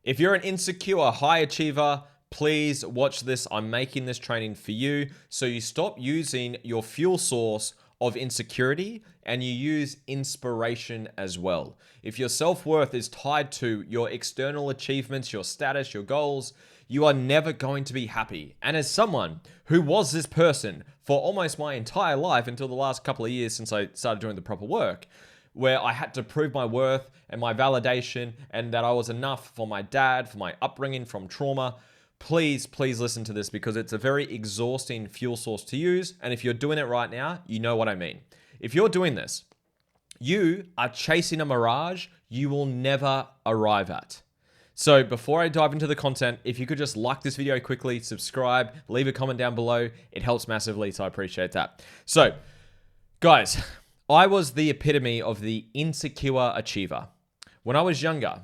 If you're an insecure high achiever, please watch this. I'm making this training for you so you stop using your fuel source of insecurity and you use inspiration as well. If your self-worth is tied to your external achievements, your status, your goals, you are never going to be happy. And as someone who was this person for almost my entire life until the last couple of years since I started doing the proper work, where I had to prove my worth and my validation and that I was enough for my dad, for my upbringing from trauma, please listen to this because it's a very exhausting fuel source to use. And if you're doing it right now, you know what I mean. If you're doing this, you are chasing a mirage you will never arrive at. So before I dive into the content, if you could just like this video quickly, subscribe, leave a comment down below. It helps massively, so I appreciate that. So, guys, I was the epitome of the insecure achiever. When I was younger,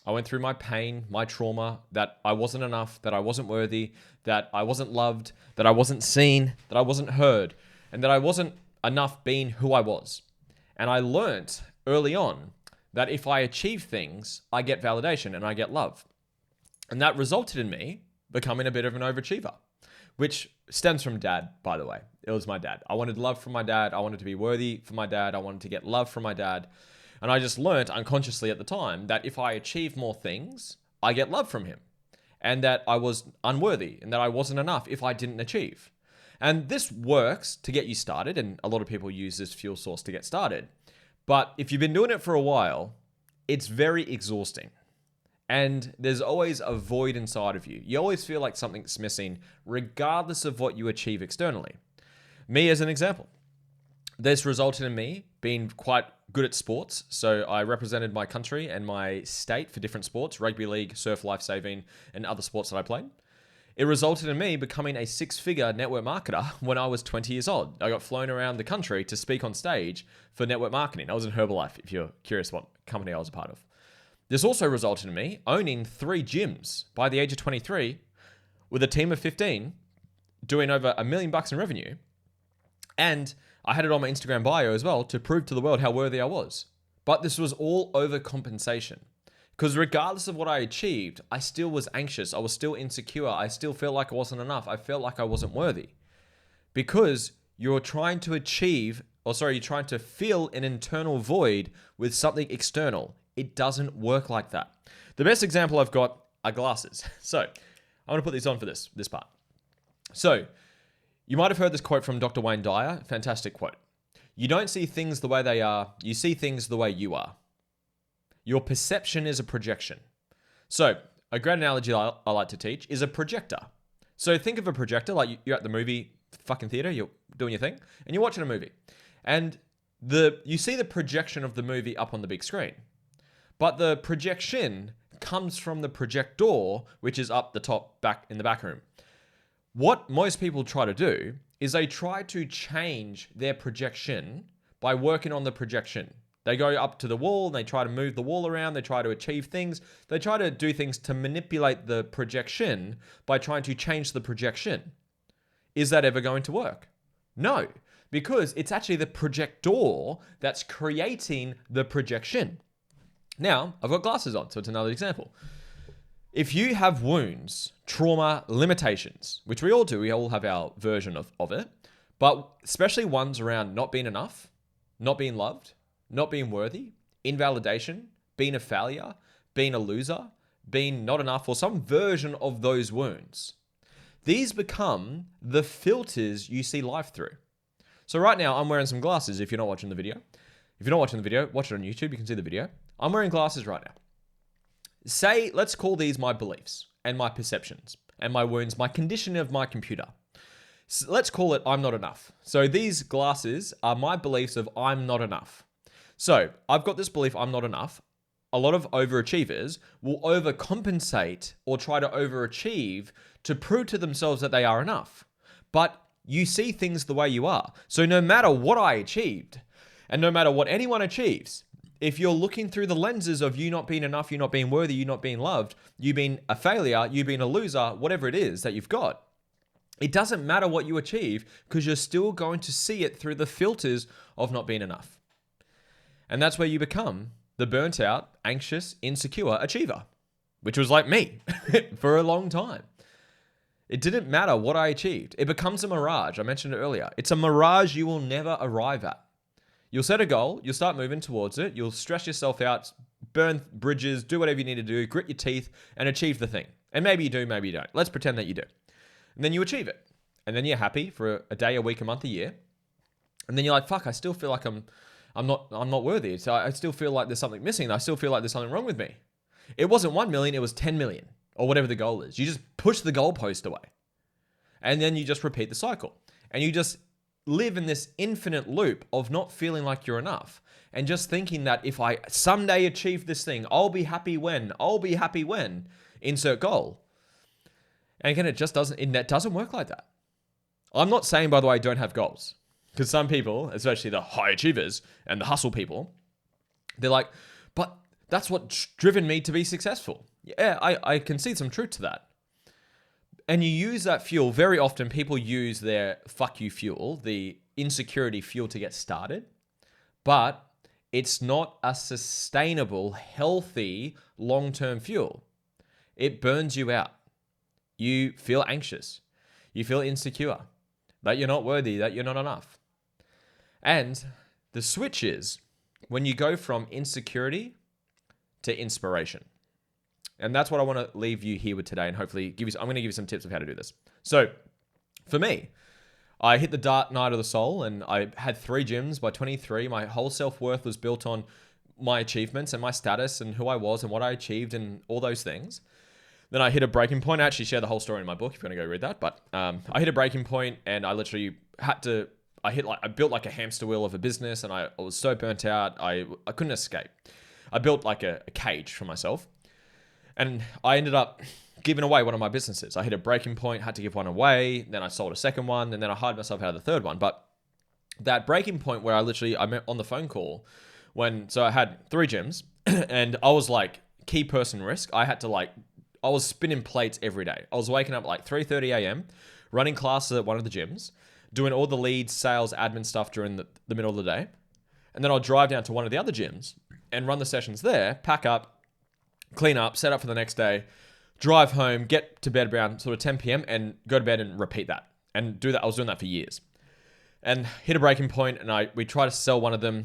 I went through my pain, my trauma, that I wasn't enough, that I wasn't worthy, that I wasn't loved, that I wasn't seen, that I wasn't heard, and that I wasn't enough being who I was. And I learnt early on that if I achieve things, I get validation and I get love. And that resulted in me becoming a bit of an overachiever, which stems from dad, by the way. It was my dad. I wanted love from my dad. I wanted to be worthy for my dad. I wanted to get love from my dad. And I just learned unconsciously at the time that if I achieve more things, I get love from him. And that I was unworthy and that I wasn't enough if I didn't achieve. And this works to get you started. And a lot of people use this fuel source to get started. But if you've been doing it for a while, it's very exhausting. And there's always a void inside of you. You always feel like something's missing, regardless of what you achieve externally. Me as an example. This resulted in me being quite good at sports. So I represented my country and my state for different sports, rugby league, surf lifesaving, and other sports that I played. It resulted in me becoming a six-figure network marketer when I was 20 years old. I got flown around the country to speak on stage for network marketing. I was in Herbalife, if you're curious what company I was a part of. This also resulted in me owning 3 gyms by the age of 23 with a team of 15, doing over $1 million in revenue. And I had it on my Instagram bio as well to prove to the world how worthy I was. But this was all overcompensation. Because regardless of what I achieved, I still was anxious. I was still insecure. I still felt like I wasn't enough. I felt like I wasn't worthy. Because you're trying to you're trying to fill an internal void with something external. It doesn't work like that. The best example I've got are glasses. So I'm going to put these on for this part. So you might have heard this quote from Dr. Wayne Dyer. Fantastic quote. You don't see things the way they are. You see things the way you are. Your perception is a projection. So a great analogy I like to teach is a projector. So think of a projector like you're at the movie fucking theater, you're doing your thing, and you're watching a movie. And you see the projection of the movie up on the big screen. But the projection comes from the projector, which is up the top back in the back room. What most people try to do is they try to change their projection by working on the projection. They go up to the wall and they try to move the wall around. They try to achieve things. They try to do things to manipulate the projection by trying to change the projection. Is that ever going to work? No, because it's actually the projector that's creating the projection. Now, I've got glasses on, so it's another example. If you have wounds, trauma, limitations, which we all do, we all have our version of it, but especially ones around not being enough, not being loved, not being worthy, invalidation, being a failure, being a loser, being not enough, or some version of those wounds. These become the filters you see life through. So right now, I'm wearing some glasses if you're not watching the video. If you're not watching the video, watch it on YouTube. You can see the video. I'm wearing glasses right now. Let's call these my beliefs and my perceptions and my wounds, my condition of my computer. So let's call it I'm not enough. So these glasses are my beliefs of I'm not enough. So I've got this belief I'm not enough. A lot of overachievers will overcompensate or try to overachieve to prove to themselves that they are enough. But you see things the way you are. So no matter what I achieved, and no matter what anyone achieves, if you're looking through the lenses of you not being enough, you not being worthy, you not being loved, you being a failure, you being a loser, whatever it is that you've got, it doesn't matter what you achieve because you're still going to see it through the filters of not being enough. And that's where you become the burnt out, anxious, insecure achiever. which was like me for a long time. It didn't matter what I achieved. It becomes a mirage. I mentioned it earlier. It's a mirage you will never arrive at. You'll set a goal, you'll start moving towards it, you'll stress yourself out, burn bridges, do whatever you need to do, grit your teeth, and achieve the thing. And maybe you do, maybe you don't. Let's pretend that you do. And then you achieve it. And then you're happy for a day, a week, a month, a year. And then you're like, fuck, I still feel like I'm not worthy. So I still feel like there's something missing. I still feel like there's something wrong with me. It wasn't 1 million, it was 10 million or whatever the goal is. You just push the goalpost away. And then you just repeat the cycle. And you just live in this infinite loop of not feeling like you're enough and just thinking that if I someday achieve this thing, I'll be happy when, insert goal. And again, it doesn't work like that. I'm not saying, by the way, I don't have goals, because some people, especially the high achievers and the hustle people, they're like, but that's what's driven me to be successful. Yeah, I can see some truth to that. And you use that fuel. Very often people use their fuck you fuel, the insecurity fuel, to get started. But it's not a sustainable, healthy, long-term fuel. It burns you out. You feel anxious. You feel insecure. That you're not worthy, that you're not enough. And the switch is when you go from insecurity to inspiration. And that's what I want to leave you here with today, and hopefully I'm going to give you some tips of how to do this. So for me, I hit the dark night of the soul, and I had 3 gyms by 23. My whole self-worth was built on my achievements and my status and who I was and what I achieved and all those things. Then I hit a breaking point. I actually share the whole story in my book if you want to go read that. But I hit a breaking point, and I literally I built like a hamster wheel of a business, and I was so burnt out. I couldn't escape. I built like a cage for myself. And I ended up giving away one of my businesses. I hit a breaking point, had to give one away. Then I sold a second one, and then I hired myself out of the third one. But that breaking point where I met on the phone call so I had 3 gyms and I was like key person risk. I was spinning plates every day. I was waking up like 3:30 a.m., running classes at one of the gyms, doing all the leads, sales, admin stuff during the middle of the day. And then I'll drive down to one of the other gyms and run the sessions there, pack up, clean up, set up for the next day, drive home, get to bed around sort of 10 p.m. and go to bed and repeat that. And do that. I was doing that for years. And hit a breaking point, and we tried to sell one of them.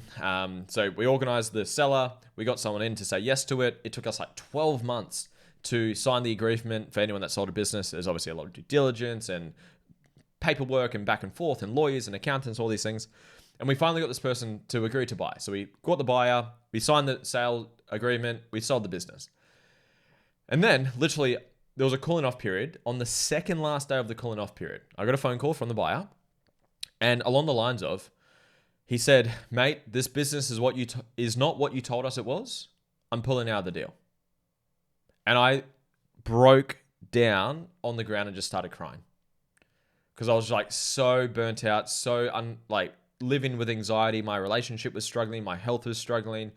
So we organized the seller. We got someone in to say yes to it. It took us like 12 months to sign the agreement. For anyone that sold a business, there's obviously a lot of due diligence and paperwork and back and forth and lawyers and accountants, all these things. And we finally got this person to agree to buy. So we got the buyer, we signed the sale agreement, we sold the business. And then literally there was a cooling off period. On the second last day of the cooling off period, I got a phone call from the buyer, and along the lines of, he said, mate, this business is not what you told us it was. I'm pulling out of the deal. And I broke down on the ground and just started crying. Because I was like so burnt out, living with anxiety. My relationship was struggling. My health was struggling.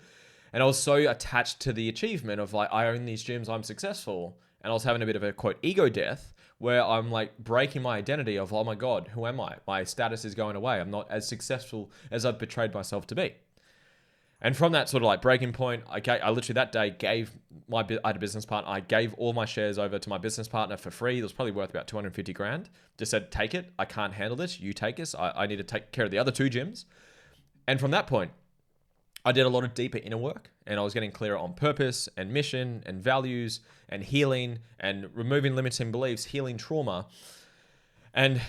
And I was so attached to the achievement of like, I own these gyms, I'm successful. And I was having a bit of a quote ego death where I'm like breaking my identity of, oh my God, who am I? My status is going away. I'm not as successful as I've betrayed myself to be. And from that sort of like breaking point, I literally that day I had a business partner. I gave all my shares over to my business partner for free. It was probably worth about 250 grand. Just said, take it. I can't handle this. You take this. I need to take care of the other 2 gyms. And from that point, I did a lot of deeper inner work, and I was getting clearer on purpose and mission and values and healing and removing limiting beliefs, healing trauma. And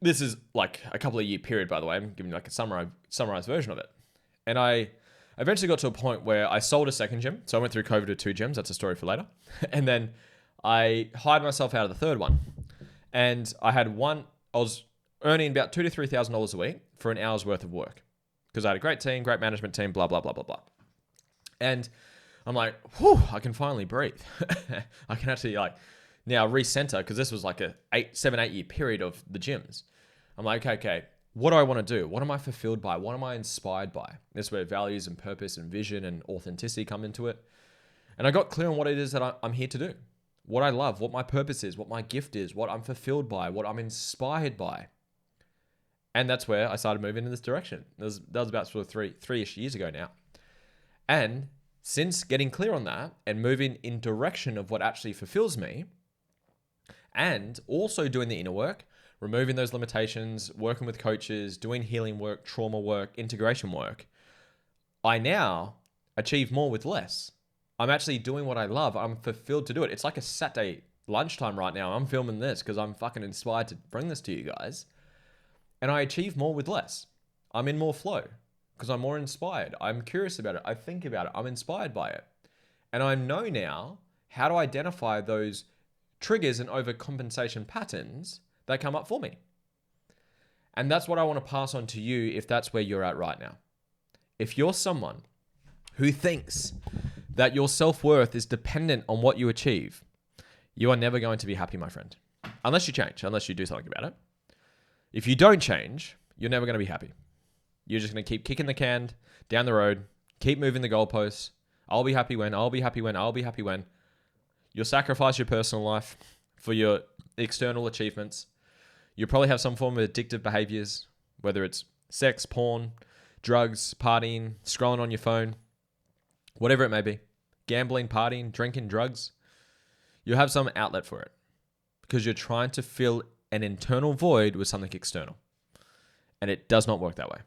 this is like a couple of year period, by the way. I'm giving you like a summarized version of it. And I eventually got to a point where I sold a second gym. So I went through COVID to 2 gyms. That's a story for later. And then I hired myself out of the third one. And I was earning about $2,000 to $3,000 a week for an hour's worth of work. Because I had a great team, great management team, blah, blah, blah, blah, blah. And I'm like, whew, I can finally breathe. I can actually now recenter, because this was like a 7-8 year period of the gyms. I'm like, okay, what do I want to do? What am I fulfilled by? What am I inspired by? This is where values and purpose and vision and authenticity come into it. And I got clear on what it is that I'm here to do. What I love, what my purpose is, what my gift is, what I'm fulfilled by, what I'm inspired by. And that's where I started moving in this direction. That was about sort of three-ish years ago now. And Since getting clear on that and moving in direction of what actually fulfills me, and also doing the inner work, removing those limitations, working with coaches, doing healing work, trauma work, integration work, I now achieve more with less. I'm actually doing what I love. I'm fulfilled to do it. It's like a Saturday lunchtime right now. I'm filming this because I'm fucking inspired to bring this to you guys. And I achieve more with less. I'm in more flow because I'm more inspired. I'm curious about it. I think about it. I'm inspired by it. And I know now how to identify those triggers and overcompensation patterns that come up for me. And that's what I want to pass on to you if that's where you're at right now. If you're someone who thinks that your self-worth is dependent on what you achieve, you are never going to be happy, my friend. Unless you change, unless you do something about it. If you don't change, you're never going to be happy. You're just going to keep kicking the can down the road, keep moving the goalposts. I'll be happy when, I'll be happy when, I'll be happy when. You'll sacrifice your personal life for your external achievements. You'll probably have some form of addictive behaviors, whether it's sex, porn, drugs, partying, scrolling on your phone, whatever it may be. Gambling, partying, drinking, drugs. You'll have some outlet for it because you're trying to fill an internal void with something external. And it does not work that way.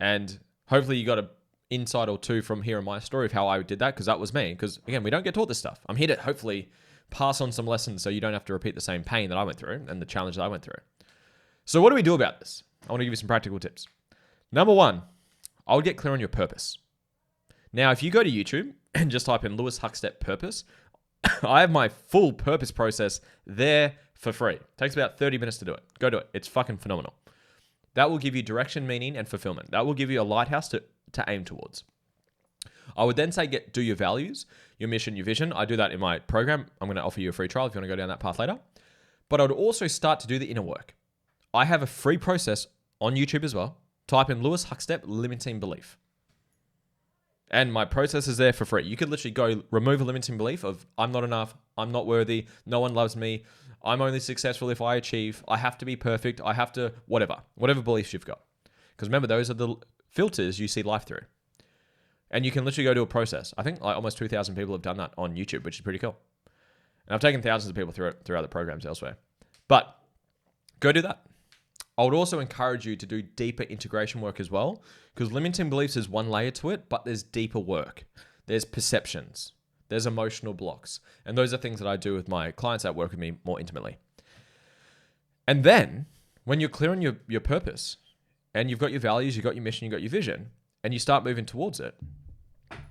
And hopefully you got an insight or two from hearing my story of how I did that, because that was me. Because again, we don't get taught this stuff. I'm here to hopefully pass on some lessons so you don't have to repeat the same pain that I went through and the challenge that I went through. So what do we do about this? I want to give you some practical tips. Number one, I would get clear on your purpose. Now, if you go to YouTube and just type in Lewis Huckstep purpose, I have my full purpose process there for free. It takes about 30 minutes to do it. Go do it. It's fucking phenomenal. That will give you direction, meaning, and fulfillment. That will give you a lighthouse to aim towards. I would then say do your values, your mission, your vision. I do that in my program. I'm going to offer you a free trial if you want to go down that path later. But I would also start to do the inner work. I have a free process on YouTube as well. Type in Lewis Huckstep limiting belief. And my process is there for free. You could literally go remove a limiting belief of I'm not enough, I'm not worthy, no one loves me, I'm only successful if I achieve, I have to be perfect, I have to, whatever beliefs you've got. Because remember, those are the filters you see life through. And you can literally go to a process. I think like almost 2,000 people have done that on YouTube, which is pretty cool. And I've taken thousands of people through other programs elsewhere. But go do that. I would also encourage you to do deeper integration work as well, because limiting beliefs is one layer to it, but there's deeper work. There's perceptions. There's emotional blocks. And those are things that I do with my clients that work with me more intimately. And then when you're clear on your purpose and you've got your values, you've got your mission, you've got your vision, and you start moving towards it,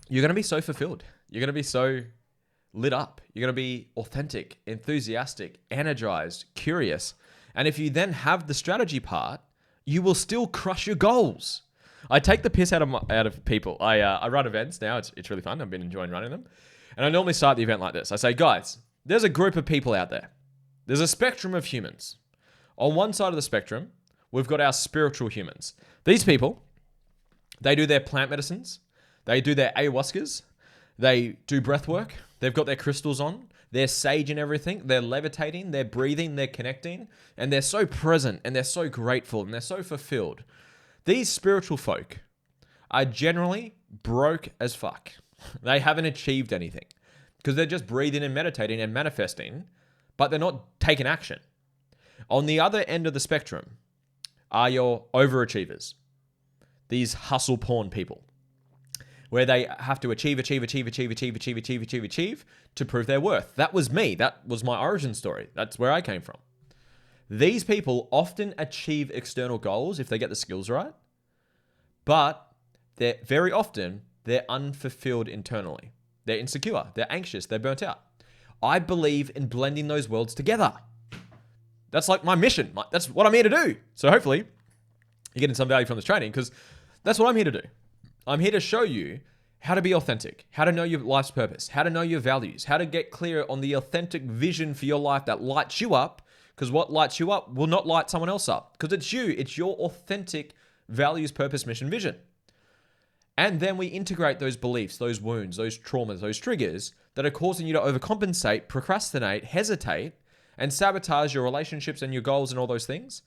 you're going to be so fulfilled. You're going to be so lit up. You're going to be authentic, enthusiastic, energized, curious. And if you then have the strategy part, you will still crush your goals. I take the piss out of people. I run events now. It's really fun. I've been enjoying running them. And I normally start the event like this. I say, guys, there's a group of people out there. There's a spectrum of humans. On one side of the spectrum, we've got our spiritual humans. These people, they do their plant medicines. They do their ayahuascas. They do breath work. They've got their crystals on. They're sage and everything. They're levitating. They're breathing. They're connecting. And they're so present and they're so grateful and they're so fulfilled. These spiritual folk are generally broke as fuck. They haven't achieved anything because they're just breathing and meditating and manifesting, but they're not taking action. On the other end of the spectrum are your overachievers. These hustle porn people, where they have to achieve to prove their worth. That was me. That was my origin story. That's where I came from. These people often achieve external goals if they get the skills right, but they're very often unfulfilled internally. They're insecure, they're anxious, they're burnt out. I believe in blending those worlds together. That's like my mission. That's what I'm here to do. So hopefully you're getting some value from this training because that's what I'm here to do. I'm here to show you how to be authentic, how to know your life's purpose, how to know your values, how to get clear on the authentic vision for your life that lights you up, because what lights you up will not light someone else up, because it's you. It's your authentic values, purpose, mission, vision. And then we integrate those beliefs, those wounds, those traumas, those triggers that are causing you to overcompensate, procrastinate, hesitate, and sabotage your relationships and your goals and all those things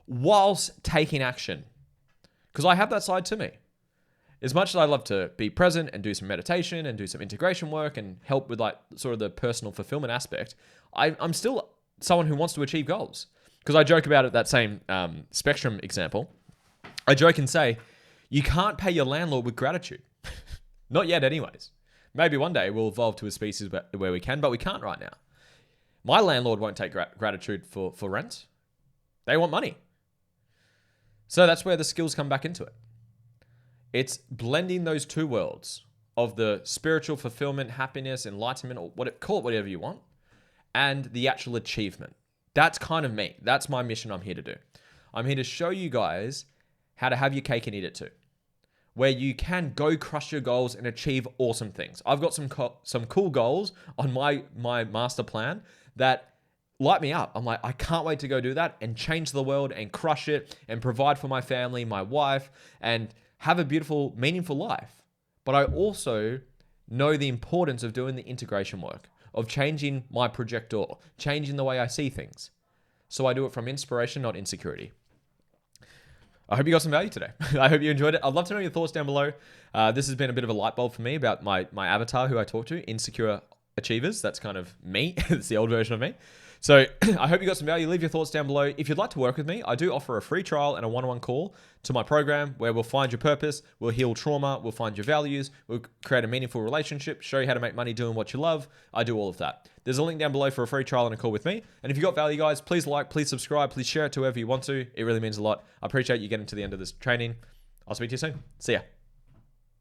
whilst taking action. Because I have that side to me. as much as I love to be present and do some meditation and do some integration work and help with like sort of the personal fulfillment aspect, I'm still someone who wants to achieve goals. Because I joke about it, that same spectrum example. I joke and say, you can't pay your landlord with gratitude. Not yet anyways. Maybe one day we'll evolve to a species where we can, but we can't right now. My landlord won't take gratitude for rent. They want money. So that's where the skills come back into it. It's blending those two worlds of the spiritual fulfillment, happiness, enlightenment, or call it whatever you want, and the actual achievement. That's kind of me. That's my mission I'm here to do. I'm here to show you guys how to have your cake and eat it too, where you can go crush your goals and achieve awesome things. I've got some cool goals on my master plan that light me up. I'm like, I can't wait to go do that and change the world and crush it and provide for my family, my wife, and have a beautiful, meaningful life. But I also know the importance of doing the integration work, of changing my projector, changing the way I see things. So I do it from inspiration, not insecurity. I hope you got some value today. I hope you enjoyed it. I'd love to know your thoughts down below. This has been a bit of a light bulb for me about my avatar who I talk to, insecure achievers. That's kind of me. It's the old version of me. So I hope you got some value. Leave your thoughts down below. If you'd like to work with me, I do offer a free trial and a one-on-one call to my program where we'll find your purpose, we'll heal trauma, we'll find your values, we'll create a meaningful relationship, show you how to make money doing what you love. I do all of that. There's a link down below for a free trial and a call with me. And if you got value, guys, please like, please subscribe, please share it to whoever you want to. It really means a lot. I appreciate you getting to the end of this training. I'll speak to you soon. See ya.